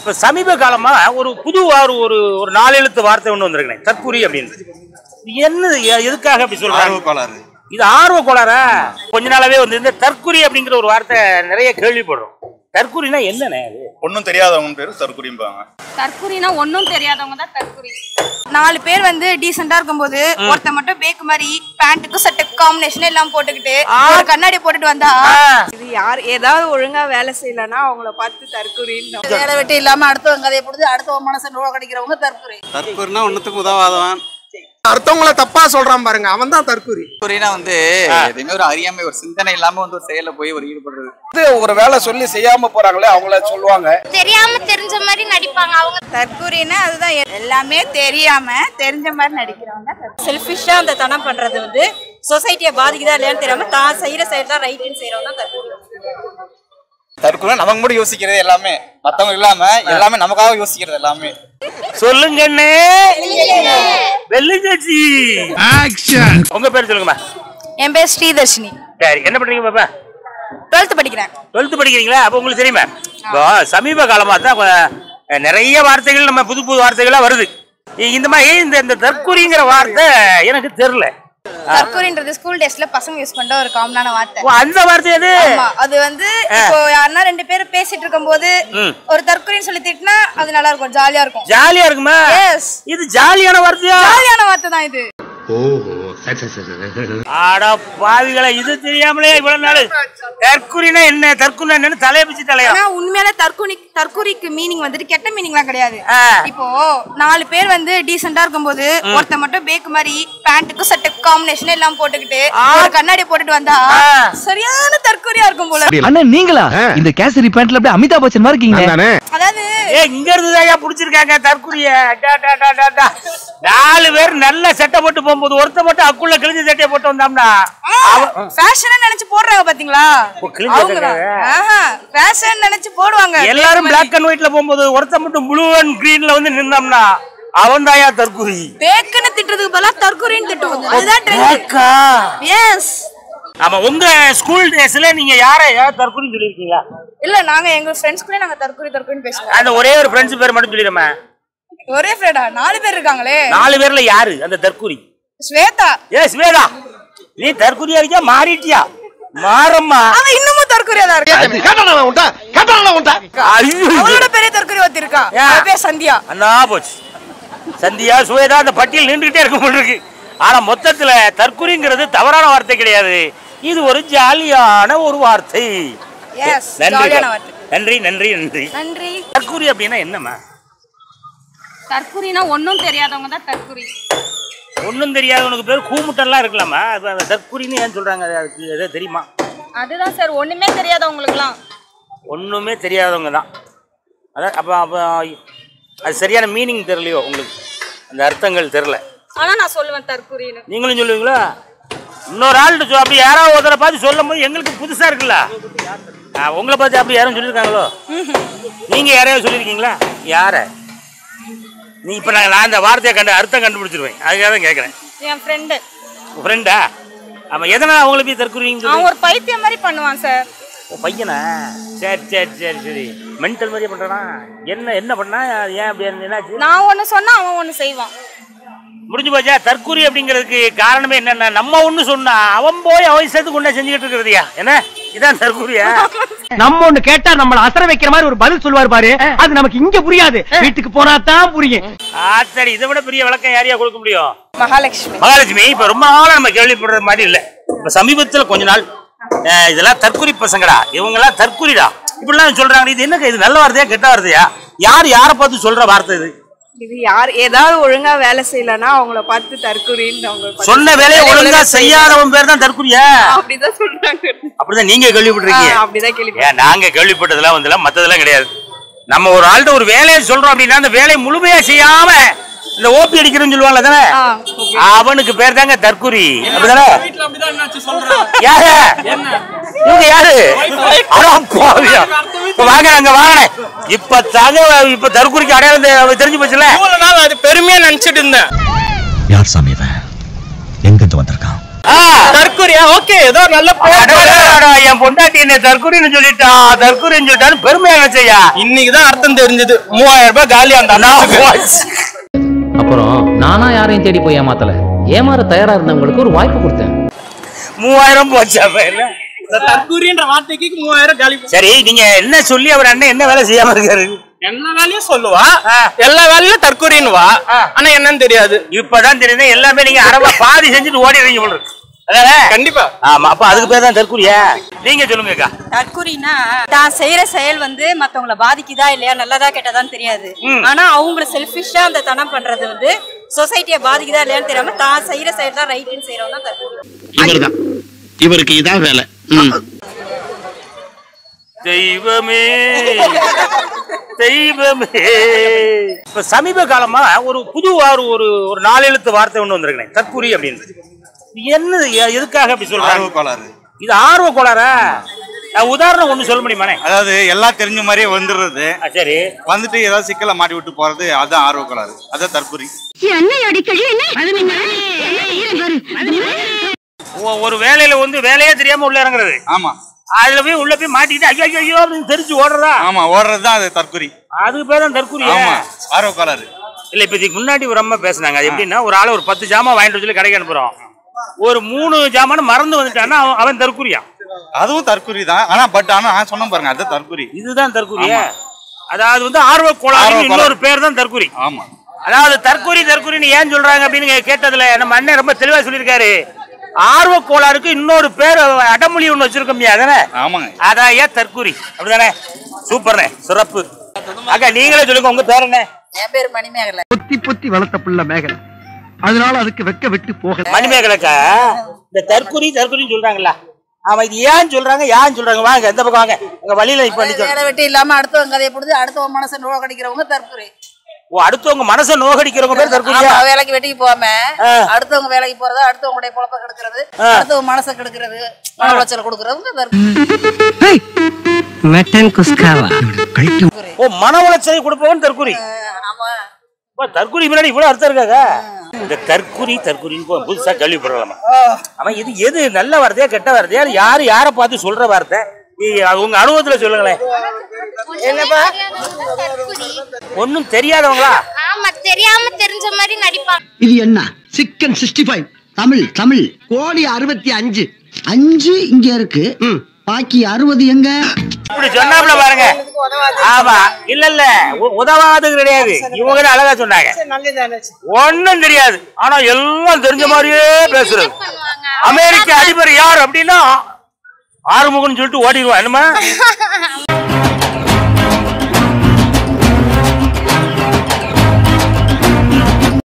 இப்ப சமீப காலமா ஒரு புது ஒரு 4 எழுத்து வார்த்தை ஒண்ணு வந்திருக்கேன், தற்குறி அப்படின்னு. என்ன எதுக்காக அப்படி சொல்றாங்க? இது ஆர்வ கோளாறா? கொஞ்ச நாளாவே வந்து இந்த தற்குறி அப்படிங்கிற ஒரு வார்த்தை நிறைய கேள்விப்படுறோம். தற்குறினா என்னன்னு? ஒன்னும் தெரியாதவங்க பேரு தற்குறிம்பாங்க. தற்குறினா ஒன்னும் தெரியாதவங்க தான் தற்குறி. 4 பேர் வந்து டீசெண்டா இருக்கும்போது ஒருத்த மட்டும் பேக் மாதிரி பேண்ட்டுக்கு சட்டை காம்பினேஷன் எல்லாம் போட்டுக்கிட்டு ஒரு கண்ணாடி போட்டுட்டு வந்தா இது யார் ஏதாவது ஒழுங்கா வேலை செய்யலன்னா அவங்கள பார்த்து தற்குறின்னு. வேலை வெட்டி இல்லாம அடுத்தவங்க கதையை போடுது அடுத்தவங்க மனசை நோட கிடைக்கிறவங்க தற்குறி. தற்குறினா ஒன்னுத்துக்கு உதவாதவன், அடுத்தவங்கள தப்பா சொல்றான் பாருங்க, அவன் தான் தற்குறி. தற்குறினா வந்து எதுவுமே ஒரு அறியாமை, ஒரு சிந்தனை இல்லாம வந்து ஒரு செயல போய் ஒரு ஈடுபடுறது. ஒரு வேலை சொல்லி செய்யாம போறாங்களே அவங்கள சொல்லுவாங்க. தெரியாம தெரிஞ்ச மாதிரி நடிப்பாங்க அவங்க. தற்குறின்னா அதுதான் எல்லாமே தெரியாம தெரிஞ்ச மாதிரி நடிக்கிறவங்க. செல்ஃபிஷா அந்த தனம் பண்றது வந்து சொசைட்டியை பாதிக்குதா இல்லையான்னு தெரியாம தான் செய்யற செயல் தான் ரைட்னு செய்யறவங்க தான் தற்குறி. தற்குறி நமக்கு மட்டும் யோசிக்கிறது எல்லாமே, மத்தவங்க இல்லாம எல்லாமே நமக்காக யோசிக்கிறது எல்லாமே. சொல்லுங்க. உங்க பேர் சொல்லுங்கம்மா. என் பேர் ஸ்ரீதர்ஷினி. சரி, என்ன பண்றீங்க பாப்பா? 12th படிக்கிறேன். 12th படிக்கிறீங்களா? அப்ப உங்களுக்கு தெரியுமா, சமீப காலமா தான் நிறைய வார்த்தைகள் நம்ம புது புது வார்த்தைகளா வருது. இந்த மாதிரி இந்த தற்குறிங்கிற வார்த்தை எனக்கு தெரியல. தற்குறின்றது ஸ்கூல் டேஸ்ல பசங்க யூஸ் பண்ற ஒரு காமனான வார்த்தை. அந்த வார்த்தை அது. அது வந்து இப்போ யாரனா 2 பேர் பேசிட்டு இருக்கும்போது ஒரு தற்குறின்னு சொல்லி திட்டினா அது நல்லா இருக்கும், ஜாலியா இருக்கும். ஜாலியா இருக்குமா? எஸ். இது ஜாலியான வார்த்தையா? ஜாலியான வார்த்தை தான் இது. ஓஹோ, சரி. ஆடா பாவிகளா, இது தெரியாமலே இவ்வளவு நாள் தற்குறினா என்ன, தற்குறினா என்னன்னு தலைய பிச்சு தலையா. ஆனா உண்மையில தற்குறிக்கு மீனிங் வந்துட்டு கெட்ட மீனிங்லாம் கிடையாது. இப்போ 4 பேர் வந்து டீசெண்டா இருக்கும்போது ஒருத்த மட்டும் பேக் மாதிரி பேண்ட்டுக்கு சட்டை காம்பினேஷன் எல்லாம் போட்டுக்கிட்டு ஒரு கண்ணாடி போட்டுட்டு வந்தா சரியான தற்குறியா இருக்கும் போல. அண்ணா நீங்களா இந்த கேசரி பேண்ட்ல அப்படியே அமிதாப் பச்சன் மாதிரி இருக்கீங்க. அதாவது இங்க இருந்து தான் புடிச்சிருக்காங்க தற்குறிய. 4 பேர் நல்ல சட்டை போட்டு போகும்போது ஒருத்த மட்டும் அக்குள்ள கிழிஞ்ச சட்டையை போட்டு வந்தோம்னா ஃபேஷன் நினைச்சு போடுறாங்க பாத்தீங்களா? ஃபேஷன் நினைச்சு போடுவாங்க. எல்லாரும் பிளாக் அண்ட் ஒயிட்ல போகும்போது ஒருத்த மட்டும் ப்ளூ அண்ட் கிரீன்ல வந்து நின்னோம்னா அவன் தாயா தற்குறி. பேக்குன்னு திட்டுறதுக்கு பதிலா தற்குறின்னு திட்டுவாங்க. அதுதான் ட்ரெண்ட். எஸ். ஆமா, உங்க ஸ்கூல் டேஸ்ல நீங்க யாரையா தற்குறின்னு சொல்லிருக்கீங்களா? இல்ல, நாங்க எங்க ஃப்ரெண்ட்ஸ் கூட நாங்க தற்குறின்னு பேசுவோம். அந்த ஒரே ஒரு ஃப்ரெண்ட்ஸ் பேர் மட்டும் சொல்லிடுமா? ஒரே ஃப்ரெண்டா? 4 பேர் இருக்காங்களே. 4 பேர்ல யாரு அந்த தற்குறி? ஸ்வேதா. ஸ்வேதா, நீ தற்குறியா இருக்கியா மாறிட்டியா? மாறம்மா, அவ இன்னமும் தற்குறியா தான் இருக்கா. அவளோட பெரிய தற்குறி ஒருத்தி இருக்கா, அவ பேர் சந்தியா. அண்ணா போச்சு, சந்தியா ஸ்வேதா அந்த பட்டியல் நின்றுகிட்டே இருக்க போட்டுருக்கு. ஆனா மொத்தத்துல தற்குறிங்கிறது தவறான வார்த்தை கிடையாது, இது ஒரு ஜாலியான ஒரு வார்த்தை. நன்றி நன்றி நன்றி நன்றி. தற்குறி அப்படின்னா என்னம்மா? தற்குறினா ஒன்னும் தெரியாதவங்க தான் தற்குறி. ஒன்னும் தெரியாதவனுக்கு பேர் கூமுட்டெல்லாம் இருக்கலாமா? தற்குறின்னு ஏன் சொல்றாங்க, அதுக்கு எதாவது தெரியுமா? அதுதான் சார், ஒண்ணுமே தெரியாதவங்களுக்குலாம். ஒண்ணுமே தெரியாதவங்க தான். அதான் அப்ப அது சரியான மீனிங் தெரியலையோ உங்களுக்கு? அந்த அர்த்தங்கள் தெரியல. ஆனா நான் சொல்லுவேன் தற்குறின்னு. நீங்களும் சொல்லுவீங்களா? இன்னொரு ஆள்கிட்ட அப்படி யாராவது ஒருத்தரை பார்த்து சொல்லும் போது எங்களுக்கு புதுசா இருக்குல்ல. உங்களை பார்த்து அப்படி யாரும் சொல்லியிருக்காங்களோ? நீங்க யாரையாவது சொல்லியிருக்கீங்களா? யார? நீ இப்ப நான் இந்த வார்த்தையை அர்த்தம் கண்டுபிடிச்சிருவேன், அதுக்காக தான் கேட்கறேன். என் ஃப்ரெண்டு. ஃப்ரெண்டா? ஆமா, எதனால அவங்களை போய் தற்குறிங்க? அவன் ஒரு பைத்தியம் மாதிரி பண்ணுவான் சார். பையனா? சரி. மென்டல் மாதிரியே பண்றானா? என்ன பண்ணா? ஏன் அப்படி என்னாச்சு? நான் ஒண்ணு சொன்னா அவன் ஒண்ணு செய்வான். முடிஞ்சு போச்சா? தற்குறி அப்படிங்கிறதுக்கு காரணமே என்னன்னா, நம்ம ஒண்ணு சொன்னா அவன் போய் அவன் சேர்த்து கொண்டா செஞ்சுக்கிட்டு இருக்கிறதுயா. என்ன இதான் தற்குறியா? நம்ம ஒண்ணு கேட்டா நம்மள அசர வைக்கிற மாதிரி ஒரு பதில் சொல்லுவார் பாரு, அது நமக்கு இங்க புரியாது, வீட்டுக்கு போனா தான் புரியும். சரி, இதை விட பெரிய விளக்கம் யாரையா கொடுக்க முடியும்? மகாலட்சுமி. இப்ப ரொம்ப நாளா நம்ம கேள்விப்படுற மாதிரி இல்ல. இப்ப சமீபத்துல கொஞ்ச நாள் இதெல்லாம் தற்குறி பசங்கடா, இவங்க எல்லாம் தற்குறிடா இப்படிலாம் சொல்றாங்க. இது என்ன, இது நல்ல வார்த்தையா கெட்ட வார்த்தையா? யார பார்த்து சொல்ற வார்த்தை இது? இது யார் ஏதாவது ஒழுங்கா வேலை செய்யலன்னா அவங்கள பார்த்து தற்குறின்னு. அவங்க சொன்ன வேலையை ஒழுங்கா செய்யாதவன் பேர் தான் தற்குறியா? அப்படிதான் சொல்றாங்க. அப்படிதான் நீங்க கேள்விப்பட்டிருக்கீங்க? அப்படிதான் கேள்விப்பட்டேன். நாங்க கேள்விப்பட்டதெல்லாம் வந்தெல்லாம் மத்ததெல்லாம் கிடையாது. நம்ம ஒரு ஆள்கிட்ட ஒரு வேலையை சொல்றோம் அப்படின்னா அந்த வேலையை முழுமையா செய்யாம இந்த ஓபி அடிக்கிறேன்னு சொல்லுவாங்கல்ல தானே, அவனுக்கு பேர் தாங்க தற்குறி. அப்படிதானே? யாரு இவங்க? யாரு? வாங்க அங்க வாங்க. இப்ப தற்குறிக்கு அடையாளம் தெரிஞ்சு போச்சுல. அது பெருமையா நினைச்சிட்டு இருந்தேன். யார் சாமி எங்க வந்திருக்கான்? தற்கொலையா? ஓகே, ஏதோ நல்ல என் பொண்டாட்டி என்ன தற்கொலைன்னு சொல்லிட்டா, தற்கொலைன்னு சொல்லிட்டான்னு பெருமையா நினைச்சையா. இன்னைக்குதான் அர்த்தம் தெரிஞ்சது. 3000 ரூபாய் காலியா இருந்தா. அப்புறம் நானா யாரையும் தேடி போய் ஏமாத்தல, ஏமாற தயாரா இருந்தவங்களுக்கு ஒரு வாய்ப்பு கொடுத்தேன். 3000 போச்சா? தற்கொலைன்ற வார்த்தைக்கு 3000 காலி. சரி, நீங்க என்ன சொல்லி அவர் அண்ணன் என்ன வேலை செய்யாம இருக்காரு? எல்லா வேலையும் சொல்லுவா, எல்லா வேலையும் தற்கொலைன்னு வா. ஆனா என்னன்னு தெரியாது. இப்பதான் தெரியுது. எல்லாமே நீங்க அரவா பாதி செஞ்சுட்டு ஓடிடுறீங்க போல இருக்கு. கண்டிப்பா. ஆமா, அப்ப அதுக்கு பேர் தான் தற்கொலையா? நீங்க சொல்லுங்கக்கா. தற்கொலைனா தான் செய்யற செயல் வந்து மத்தவங்களை பாதிக்குதா இல்லையா, நல்லதா கெட்டதான்னு தெரியாது. ஆனா அவங்களை செல்ஃபிஷா அந்த தனம் பண்றது வந்து சொசைட்டியை பாதிக்குதா இல்லையான்னு தெரியாம தான் செய்யற செயல் தான் ரைட்னு செய்யறவங்க தான் தற்கொலை. இவர்தான், இவருக்கு இதான் வேலை. தெய்வமே தெய்வமே. இப்ப சமீப காலமா ஒரு புது ஒரு 4 எழுத்து வார்த்தை ஒண்ணு வந்திருக்கேன், தற்கொலை அப்படின்னு. என்ன, எதுக்காக அப்படி சொல்றாங்க? இது ஆர்வ கோளாறா? உதாரணம் ஒண்ணு சொல்ல முடியுமானே? அதாவது எல்லாம் தெரிஞ்ச மாதிரியே வந்துடுறது. சரி, வந்துட்டு ஏதாவது சிக்கலை மாட்டி விட்டு போறது, அதுதான் ஆர்வ கோளாறு, அதான் தற்கொலை. ஒரு வேலையில வந்து வேலையே தெரியாம உள்ள இறங்குறது. ஆமா, அதுல போய் உள்ள போய் மாட்டிக்கிட்டு ஐயோ ஐயோ அப்படின்னு தெரிஞ்சு ஓடுறதா? ஆமா, ஓடுறதுதான் அது தற்கொலை. அதுக்கு பேர் தான் தற்கொலை. ஆமா, ஆர்வ கோளாறு. இல்ல, இப்ப இதுக்கு முன்னாடி ஒரு அம்மா பேசினாங்க. அது எப்படின்னா, ஒரு ஆளு ஒரு 10 ஜாமான் வாங்கிட்டு சொல்லி கடைக்கு அனுப்புறோம், ஒரு 3 ஜாமான் மறந்து வந்துட்டான்னா அவன் தற்கொலையா? அதுவும் தற்கொலை தான். ஆனா நான் சொன்ன பாருங்க, அது தற்கொலை. இதுதான் தற்கொலையா? அதாவது வந்து ஆர்வ கோளாறு இன்னொரு பேர் தான் தற்கொலை. ஆமா, அதாவது தற்கொலைன்னு ஏன் சொல்றாங்க அப்படின்னு கேட்டதுல நம்ம அண்ணன் ரொம்ப தெளிவா சொல்லியிருக்காரு. ஆர்வ கோளாறுக்கு இன்னொரு பேர் அடமொழி ஒண்ணு வச்சிருக்கோம் அதானே? ஆமாங்க, அதான் ஏன் தற்கொலை, அப்படிதானே? சூப்பர்ண்ணே, சிறப்பு. அக்கா நீங்களே சொல்லுங்க, உங்க பேர் என்ன? என் பேர் மணிமேகலை. பொத்தி பொத்தி வளர்த்த புள்ள மேகலை, அதனால அதுக்கு வெக்க விட்டு போக. மணிமேகலைக்கா, இந்த தற்கொலைன்னு சொல்றாங்களா? ஆமா, இது ஏன் சொல்றாங்க, ஏன் சொல்றாங்க? வாங்க இந்த பக்கம் வாங்க. உங்க வழியில இப்ப வேலை வெட்டி இல்லாம அடுத்தவங்க கதையை பிடிச்சி அடுத்தவங்க மனசை நோக்கடிக்கிறவங்க தற்கொலை. ஓ, அடுத்தவங்க மனசை நோகடிக்கிறவங்க பேர் தற்கொலை. வேலைக்கு வெட்டிக்கு போகாம அடுத்தவங்க வேலைக்கு போறது, அடுத்தவங்களுடைய பொழப்ப கெடுக்கிறது, அடுத்தவங்க மனசை கெடுக்கிறது, மன உளைச்சல் கொடுக்கறவங்க தற்கொலை. ஓ, மன உளைச்சலை கொடுப்பவன் தற்கொலை. தற்கொலை முன்னாடி இவ்வளவு அர்த்தம் இருக்காங்க. இந்த தற்கொலைன்னு புதுசா கேள்விப்படலாமா? ஆமா, இது எது நல்ல வார்த்தையா கெட்ட வார்த்தையா? யாரை பார்த்து சொல்ற வார்த்தை? உங்க அனுபவத்துல சொல்லுங்களேன். என்னப்பா, ஒன்னும் தெரியாதவங்களா? ஆமா, தெரியாம தெரிஞ்ச மாதிரி நடிப்பாங்க. இது என்ன சிக்கன் 65 தமிழ் கோடி 65 5 இங்க இருக்கு, பாக்கி 60 எங்க? இப்படி சொன்னாப்ல பாருங்க. ஆமா, இல்ல உதவாது கிடையாது. இவங்க அழகா சொன்னாங்க, ஒன்னும் தெரியாது ஆனா எல்லாம் தெரிஞ்ச மாதிரியே பேசுறது. அமெரிக்க அதிபர் யார் அப்படின்னா ஆறுமுகன்னு சொல்லிட்டு ஓடிடுவான். என்னமா